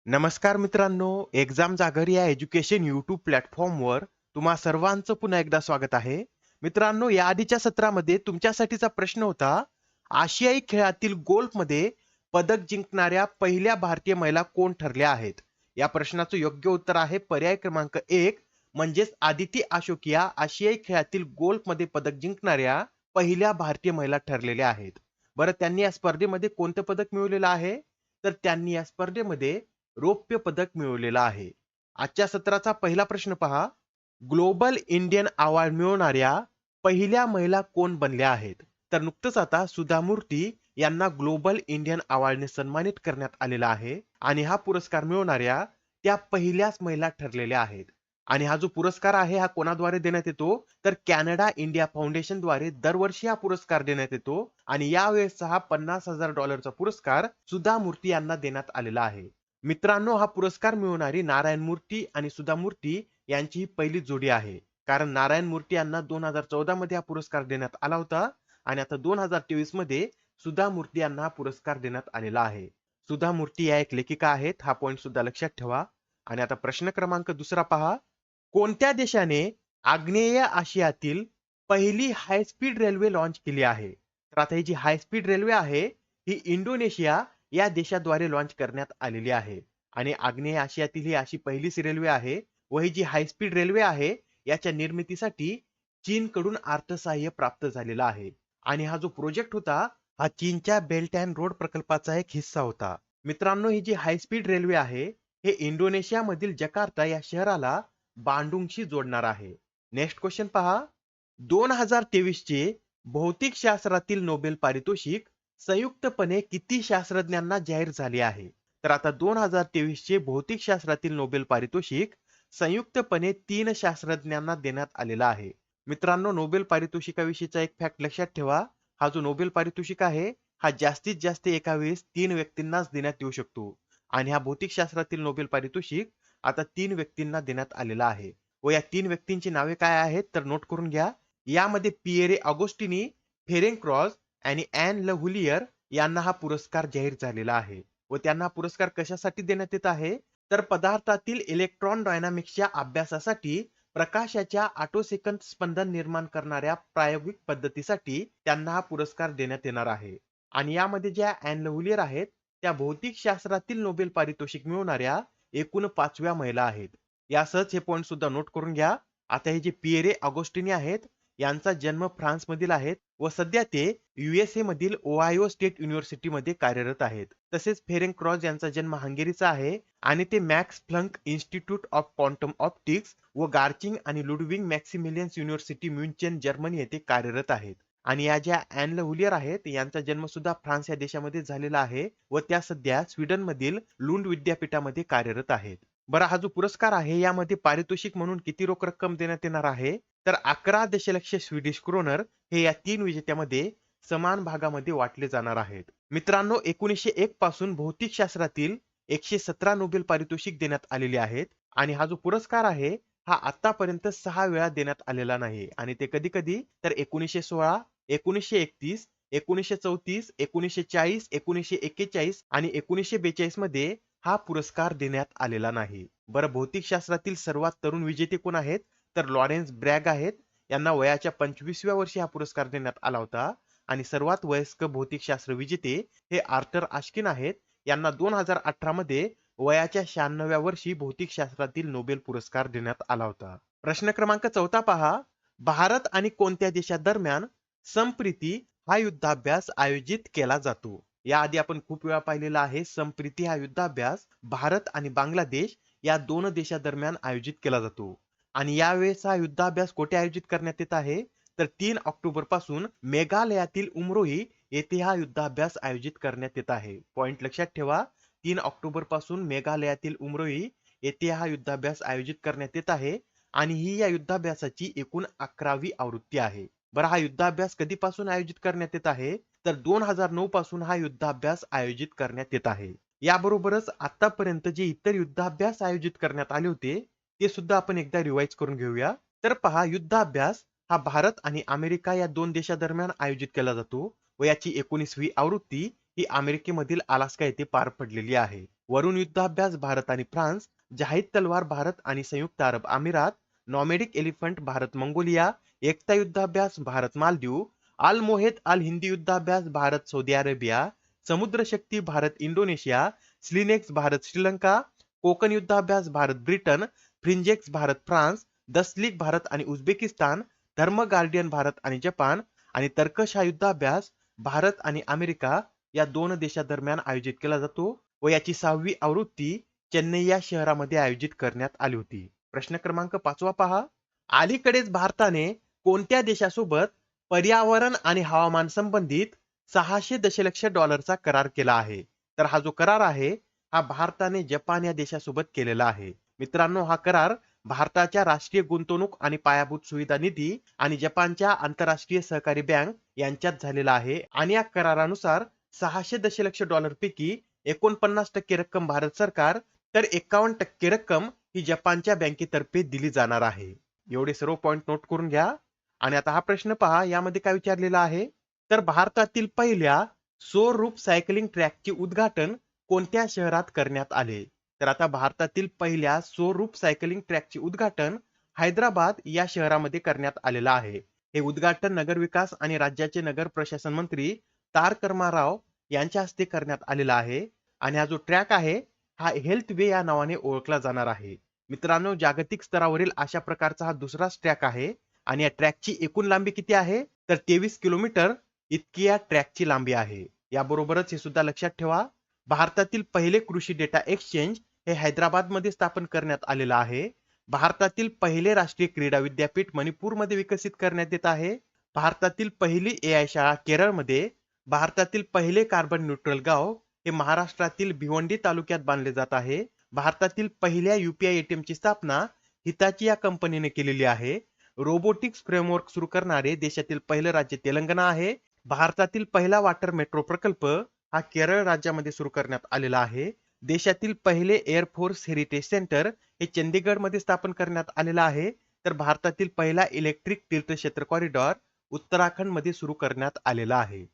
नमस्कार मित्रांनो, एक्झाम जागर या एज्युकेशन यूट्यूब प्लॅटफॉर्मवर तुम्हा सर्वांचं पुन्हा एकदा स्वागत आहे. मित्रांनो, या आधीच्या सत्रामध्ये तुमच्यासाठीचा प्रश्न होता, आशियाई खेळातील गोल्फमध्ये पदक जिंकणाऱ्या पहिल्या भारतीय महिला कोण ठरल्या आहेत? या प्रश्नाचं योग्य उत्तर आहे पर्याय क्रमांक 1 म्हणजेच आदिती अशोक या आशियाई खेळातील गोल्फमध्ये पदक जिंकणाऱ्या पहिल्या भारतीय महिला ठरलेल्या आहेत. बरं, त्यांनी या स्पर्धेमध्ये कोणतं पदक मिळवलेलं आहे? तर त्यांनी या स्पर्धेमध्ये रौप्य पदक मिळवलेलं आहे. आजच्या सत्राचा पहिला प्रश्न पहा. ग्लोबल इंडियन अवॉर्ड मिळवणाऱ्या पहिल्या महिला कोण बनल्या आहेत? तर नुकतंच आता सुधा मूर्ती यांना ग्लोबल इंडियन अवॉर्डने सन्मानित करण्यात आलेला आहे आणि हा पुरस्कार मिळवणाऱ्या त्या पहिल्याच महिला ठरलेल्या आहेत. आणि हा जो पुरस्कार आहे हा कोणाद्वारे देण्यात येतो? तर कॅनडा इंडिया फाउंडेशन द्वारे दरवर्षी हा पुरस्कार देण्यात येतो आणि यावेळेसचा हा $50,000 पुरस्कार सुधा मूर्ती यांना देण्यात आलेला आहे. मित्रांनो, हा पुरस्कार मिळवणारी नारायण मूर्ती आणि सुधा मूर्ती यांची ही पहिली जोडी आहे. कारण नारायण मूर्ती यांना 2014 मध्ये हा पुरस्कार देण्यात आला होता आणि आता 2023 मध्ये सुधा मूर्ती यांना हा पुरस्कार देण्यात आलेला आहे. सुधा मूर्ती या एक लेखिका आहेत, हा पॉइंट सुद्धा लक्षात ठेवा. आणि आता प्रश्न क्रमांक दुसरा पहा. कोणत्या देशाने आग्नेय आशियातील पहिली हाय स्पीड रेल्वे लॉन्च केली आहे? तर आता ही जी हाय स्पीड रेल्वे आहे ही इंडोनेशिया या देशाद्वारे लॉन्च करण्यात आलेली आहे. आणि आग्नेय आशियातील ही अशी पहिलीच रेल्वे आहे व ही जी हाय स्पीड रेल्वे आहे याच्या निर्मितीसाठी चीनकडून अर्थसहाय्य प्राप्त झालेला आहे. आणि हा जो प्रोजेक्ट होता हा चीनच्या बेल्ट अँड रोड प्रकल्पाचा एक हिस्सा होता. मित्रांनो, ही जी हाय स्पीड रेल्वे आहे हे इंडोनेशिया मधील जकार्ता या शहराला बांडुंगशी जोडणार आहे. नेक्स्ट क्वेश्चन पहा. 2023 चे भौतिक शास्त्रातील नोबेल पारितोषिक संयुक्तपणे किती शास्त्रज्ञांना जाहीर झाले आहे? तर आता 2023 चे भौतिक शास्त्रातील नोबेल पारितोषिक संयुक्तपणे 3 शास्त्रज्ञांना देण्यात आलेलं आहे. मित्रांनो, नोबेल पारितोषिकाविषयीचा एक फॅक्ट लक्षात ठेवा. हा जो नोबेल पारितोषिक आहे हा जास्तीत जास्त एका वेळेस 3 व्यक्तींनाच देण्यात येऊ शकतो. आणि हा भौतिक शास्त्रातील नोबेल पारितोषिक आता 3 व्यक्तींना देण्यात आलेला आहे. व या 3 व्यक्तींची नावे काय आहेत तर नोट करून घ्या. यामध्ये पिएरे ऑगोस्टिनी, फेरेंक क्रॉस आणि ॲन लव्हुलियर यांना हा पुरस्कार जाहीर झालेला आहे. व त्यांना पुरस्कार कशासाठी देण्यात येत आहे? तर पदार्थातील इलेक्ट्रॉन डायनामिक्सच्या अभ्यासासाठी प्रकाशाच्या आटोसेकंद स्पंदन निर्माण करणाऱ्या प्रायोगिक पद्धतीसाठी त्यांना हा पुरस्कार देण्यात येणार आहे. आणि यामध्ये ज्या ॲन लव्हुलियर आहेत त्या भौतिक शास्त्रातील नोबेल पारितोषिक मिळवणाऱ्या एकूण 5व्या महिला आहेत. यासच हे पॉइंट सुद्धा नोट करून घ्या. आता हे जे पिएरे ऑगोस्टिनी आहेत यांचा जन्म फ्रान्स मधील आहेत व सध्या ते USA मधील ओहायो स्टेट युनिव्हर्सिटी मध्ये कार्यरत आहेत. तसेच फेरेंक क्रॉस यांचा जन्म हंगेरीचा आहे आणि ते max Planck institute of quantum optics व गार्चिंग आणि लुडविग मॅक्सिमिलियन्स युनिव्हर्सिटी म्युन्चेन जर्मनी येथे कार्यरत आहेत. आणि या ज्या ॲन लव्हुलियर आहेत यांचा जन्म सुद्धा फ्रान्स या देशामध्ये झालेला आहे व त्या सध्या स्वीडन मधील लुंड विद्यापीठामध्ये कार्यरत आहेत. बरं, हा जो पुरस्कार आहे यामध्ये पारितोषिक म्हणून किती रोख रक्कम देण्यात येणार आहे? तर 11 दशलक्ष स्वीडिश क्रोनर हे या 3 विजेत्यामध्ये समान भागामध्ये वाटले जाणार आहेत. मित्रांनो, 1901 पासून भौतिक शास्त्रातील 117 नोबेल पारितोषिक देण्यात आलेले आहेत आणि हा जो पुरस्कार आहे हा आतापर्यंत 6 वेळा देण्यात आलेला नाही. आणि ते कधी कधी तर 1916, 1931, 1934, 1940, 1941 आणि 1942 मध्ये हा पुरस्कार देण्यात आलेला नाही. बरं, भौतिक शास्त्रातील सर्वात तरुण विजेते कोण आहेत? तर लॉरेन्स ब्रॅग आहेत. यांना वयाच्या 25व्या वर्षी हा पुरस्कार देण्यात आला होता. आणि सर्वात वयस्क भौतिकशास्त्र विजेते हे आर्थर आश्किन आहेत. यांना 2018 मध्ये वयाच्या 96व्या वर्षी भौतिकशास्त्रातील नोबेल पुरस्कार देण्यात आला होता. प्रश्न क्रमांक 4 पहा. भारत आणि कोणत्या देशादरम्यान संप्रीती हा युद्धाभ्यास आयोजित केला जातो? याआधी आपण खूप वेळा पाहिलेला आहे. संप्रीती हा युद्धाभ्यास भारत आणि बांगलादेश या 2 देशादरम्यान आयोजित केला जातो. आणि यावेळेस हा युद्धाभ्यास कोठे आयोजित करण्यात येत आहे? तर 3 ऑक्टोबर पासून मेघालयातील उमरोई येथे हा युद्धाभ्यास आयोजित करण्यात येत आहे. पॉइंट लक्षात ठेवा. 3 ऑक्टोबर पासून मेघालयातील उमरोई येथे हा युद्धाभ्यास आयोजित करण्यात येत आहे आणि ही या युद्धाभ्यासाची एकूण 11वी आवृत्ती आहे. बरं, हा युद्धाभ्यास कधीपासून आयोजित करण्यात येत आहे? तर 2009 पासून हा युद्धाभ्यास आयोजित करण्यात येत आहे. याबरोबरच आतापर्यंत जे इतर युद्धाभ्यास आयोजित करण्यात आले होते ते सुद्धा आपण एकदा रिवाइज करून घेऊया. तर पहा, युद्धाभ्यास हा भारत आणि अमेरिका या 2 देशादरम्यान आयोजित केला जातो व याची 19वी आवृत्ती ही अमेरिकेमधील अलास्का येथे पार पडलेली आहे. वरुण युद्धाभ्यास भारत आणि फ्रान्स, जहाईद तलवार भारत आणि संयुक्त अरब अमिरात, नॉमेडिक एलिफंट भारत मंगोलिया, एकता युद्धाभ्यास भारत मालदीव, अल मोहेद अल हिंदी युद्धाभ्यास भारत सौदी अरेबिया, समुद्र शक्ती भारत इंडोनेशिया, स्लिनेक्स भारत श्रीलंका, कोकण युद्धाभ्यास भारत ब्रिटन, फ्रिंजेक्स भारत फ्रान्स, दसलिक भारत आणि उझबेकिस्तान, धर्म गार्डियन भारत आणि जपान आणि तर्कश हा युद्धाभ्यास भारत आणि अमेरिका या दोन देशांदरम्यान आयोजित केला जातो व याची 6वी आवृत्ती चेन्नई या शहरामध्ये आयोजित करण्यात आली होती. प्रश्न क्रमांक 5 पहा. अलीकडेच भारताने कोणत्या देशासोबत पर्यावरण आणि हवामान संबंधित 600 दशलक्ष डॉलरचा करार केला आहे? तर हा जो करार आहे हा भारताने जपान या देशासोबत केलेला आहे. मित्रांनो, हा करार भारताच्या राष्ट्रीय गुंतवणूक आणि पायाभूत सुविधा निधी आणि जपानच्या आंतरराष्ट्रीय सहकारी बँक यांच्यात झालेला आहे आणि या करारानुसार 600 दशलक्ष डॉलर पैकी 49% रक्कम भारत सरकार तर 51% रक्कम ही जपानच्या बँकेतर्फे दिली जाणार आहे. एवढे सर्व पॉइंट नोट करून घ्या. आणि आता हा प्रश्न पहा, यामध्ये काय विचारलेला आहे? तर भारतातील पहिल्या सौर रूफ सायकलिंग ट्रॅकचे उद्घाटन कोणत्या शहरात करण्यात आले? तर आता भारतातील पहिल्या सौर रूफ सायकलिंग ट्रॅकचे उद्घाटन हैदराबाद या शहरामध्ये करण्यात आलेलं आहे. हे उद्घाटन नगरविकास आणि राज्याचे नगर प्रशासन मंत्री तारक राव यांच्या हस्ते करण्यात आलेला आहे आणि हा जो ट्रॅक आहे हा हेल्थ वे या नावाने ओळखला जाणार आहे. मित्रांनो, जागतिक स्तरावरील अशा प्रकारचा हा दुसराच ट्रॅक आहे आणि या ट्रॅकची एकूण लांबी किती आहे? तर 23 किलोमीटर इतकी या ट्रॅकची लांबी आहे. याबरोबरच हे सुद्धा लक्षात ठेवा, भारतातील पहिले कृषी डेटा एक्सचेंज हे हैदराबाद मध्ये स्थापन करण्यात आलेलं आहे. भारतातील पहिले राष्ट्रीय क्रीडा विद्यापीठ मणिपूरमध्ये विकसित करण्यात येत आहे. भारतातील पहिली AI शाळा केरळमध्ये, भारतातील पहिले कार्बन न्यूट्रल गाव हे महाराष्ट्रातील भिवंडी तालुक्यात बांधले जात आहे. भारतातील पहिल्या UPI ATM ची स्थापना हिताची या कंपनीने केलेली आहे. रोबोटिक्स फ्रेमवर्क सुरू करणारे देशातील पहिलं राज्य तेलंगणा आहे. भारतातील पहिला वॉटर मेट्रो प्रकल्प हा केरळ राज्यामध्ये सुरू करण्यात आलेला आहे. देशातील पहिले एअरफोर्स हेरिटेज सेंटर हे चंदीगड मध्ये स्थापन करण्यात आलेला आहे. तर भारतातील पहिला इलेक्ट्रिक तीर्थक्षेत्र कॉरिडॉर उत्तराखंड मध्ये सुरू करण्यात आलेला आहे.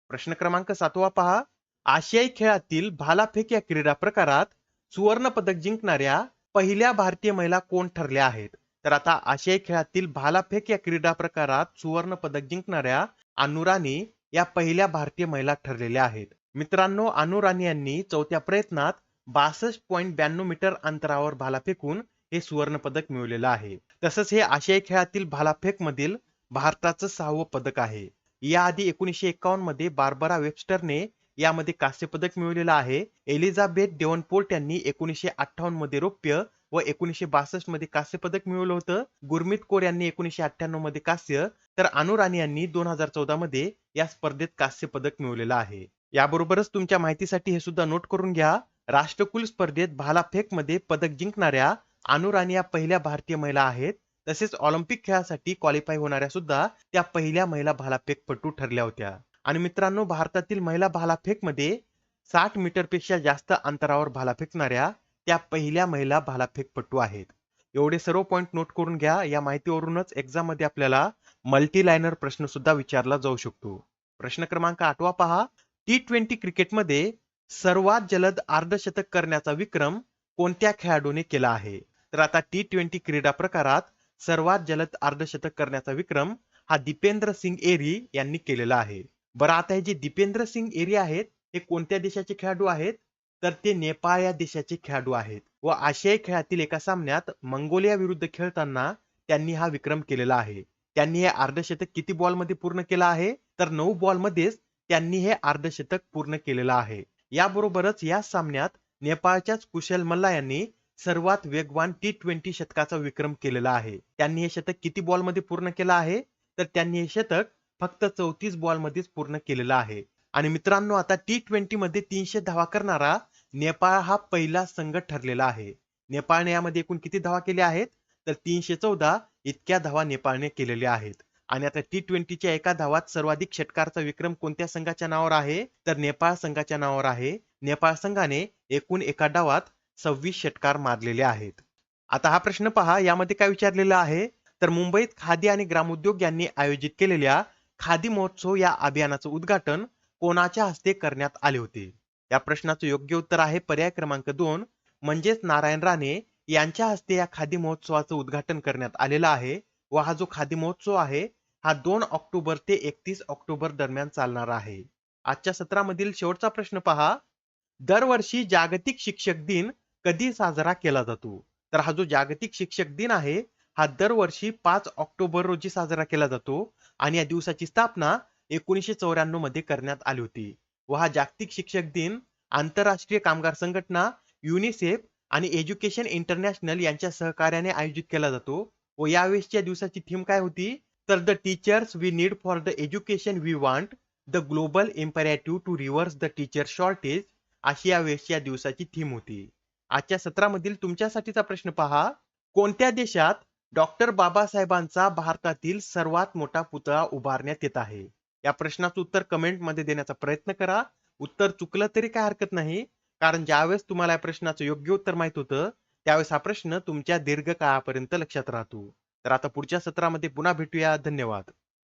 प्रश्न क्रमांक 7 पहा. आशियाई खेळातील भालाफेक या क्रीडा प्रकारात सुवर्ण पदक जिंकणाऱ्या पहिल्या भारतीय महिला कोण ठरल्या आहेत? तर आता आशियाई खेळातील भालाफेक या क्रीडा प्रकारात सुवर्ण पदक जिंकणाऱ्या अनु राणी या पहिल्या भारतीय महिला ठरलेल्या आहेत. मित्रांनो, अनु राणी यांनी चौथ्या प्रयत्नात 62.92 मीटर अंतरावर भाला फेकून हे सुवर्ण पदक मिळवलेलं आहे. तसंच हे आशियाई खेळातील भालाफेक मधील भारताचं 6वं पदक आहे. याआधी 1951 मध्ये बार्बरा वेबस्टरने यामध्ये कांस्य पदक मिळवलेलं आहे. एलिझाबेथ डेव्हनपोर्ट यांनी 1958 मध्ये रौप्य व 1962 मध्ये कांस्य पदक मिळवलं होतं. गुरमीत कौर यांनी 1998 मध्ये कांस्य, तर अनु राणी यांनी 2014 मध्ये या स्पर्धेत कांस्य पदक मिळवलेलं आहे. याबरोबरच तुमच्या माहितीसाठी हे सुद्धा नोट करून घ्या, राष्ट्रकुल स्पर्धेत भालाफेक मध्ये पदक जिंकणाऱ्या अनु राणी या पहिल्या भारतीय महिला आहेत. तसेच ऑलिम्पिक खेळासाठी क्वालिफाय होणाऱ्या सुद्धा त्या पहिल्या महिला भालाफेकपटू ठरल्या होत्या. आणि मित्रांनो, भारतातील महिला भालाफेकमध्ये 60 मीटर पेक्षा जास्त अंतरावर भाला फेकणाऱ्या त्या पहिल्या महिला भालाफेकपटू आहेत. एवढे सर्व पॉइंट नोट करून घ्या. या माहितीवरूनच एक्झाम मध्ये आपल्याला मल्टी लाइनर प्रश्न सुद्धा विचारला जाऊ शकतो. प्रश्न क्रमांक 8 पहा. T20 क्रिकेटमध्ये सर्वात जलद अर्धशतक करण्याचा विक्रम कोणत्या खेळाडूने केला आहे? तर आता T20 क्रीडा प्रकारात सर्वात जलद अर्धशतक करण्याचा विक्रम हा दीपेंद्र सिंग एरी यांनी केलेला आहे. बरं, आता हे जे दीपेंद्र सिंग एरी आहेत हे कोणत्या देशाचे खेळाडू आहेत? तर ते नेपाळ या देशाचे खेळाडू आहेत व आशियाई खेळातील एका सामन्यात मंगोलिया विरुद्ध खेळताना त्यांनी हा विक्रम केलेला आहे. त्यांनी हे अर्धशतक किती बॉल मध्ये पूर्ण केला आहे? तर 9 बॉल मध्येच त्यांनी हे अर्धशतक पूर्ण केलेलं आहे. याबरोबरच या सामन्यात नेपाळच्याच कुशल मल्ला यांनी सर्वात वेगवान T20 शतकाचा विक्रम केलेला आहे. त्यांनी हे शतक किती बॉल मध्ये पूर्ण केलं आहे? तर त्यांनी हे शतक फक्त 34 बॉल मध्येच पूर्ण केलेला आहे. आणि मित्रांनो, आता T20 मध्ये 300 धावा करणारा नेपाळ हा पहिला संघ ठरलेला आहे. नेपाळने यामध्ये एकूण किती धावा केल्या आहेत? तर 314 इतक्या धावा नेपाळने केलेल्या आहेत. आणि आता T20च्या एका धावात सर्वाधिक षटकारचा विक्रम कोणत्या संघाच्या नावावर आहे? तर नेपाळ संघाच्या नावावर आहे. नेपाळ संघाने एकूण एका डावात 26 षटकार मारलेले आहेत. आता हा प्रश्न पहा, यामध्ये काय विचारलेलं आहे? तर मुंबईत खादी आणि ग्रामोद्योग यांनी आयोजित केलेल्या खादी महोत्सव या अभियानाचं उद्घाटन कोणाच्या हस्ते करण्यात आले होते? या प्रश्नाचं योग्य उत्तर आहे पर्याय क्रमांक 2 म्हणजेच नारायण राणे यांच्या हस्ते या खादी महोत्सवाचं उद्घाटन करण्यात आलेलं आहे व हा जो खादी महोत्सव आहे हा 2 ऑक्टोबर ते 31 ऑक्टोबर दरम्यान चालणार आहे. आजच्या सत्रामधील शेवटचा प्रश्न पहा. दरवर्षी जागतिक शिक्षक दिन कधी साजरा केला जातो? तर हा जो जागतिक शिक्षक दिन आहे हा दरवर्षी 5 ऑक्टोबर रोजी साजरा केला जातो आणि या दिवसाची स्थापना 1994 मध्ये करण्यात आली होती व हा जागतिक शिक्षक दिन आंतरराष्ट्रीय कामगार संघटना, युनिसेफ आणि एज्युकेशन इंटरनॅशनल यांच्या सहकार्याने आयोजित केला जातो व यावेळेसच्या दिवसाची थीम काय होती? तर the teachers we need for the education we want, the global imperative to reverse the teacher shortage अशी यावेळेसच्या दिवसाची थीम होती. आजच्या सत्रामधील तुमच्यासाठीचा प्रश्न पहा. कोणत्या देशात डॉक्टर बाबासाहेबांचा भारतातील सर्वात मोठा पुतळा उभारण्यात येत आहे? या प्रश्नाचं उत्तर कमेंट मध्ये देण्याचा प्रयत्न करा. उत्तर चुकलं तरी काय हरकत नाही, कारण ज्यावेळेस तुम्हाला या प्रश्नाचं योग्य उत्तर माहित होतं त्यावेळेस हा प्रश्न तुमच्या दीर्घकाळापर्यंत लक्षात राहतो. तर आता पुढच्या सत्रामध्ये पुन्हा भेटूया. धन्यवाद.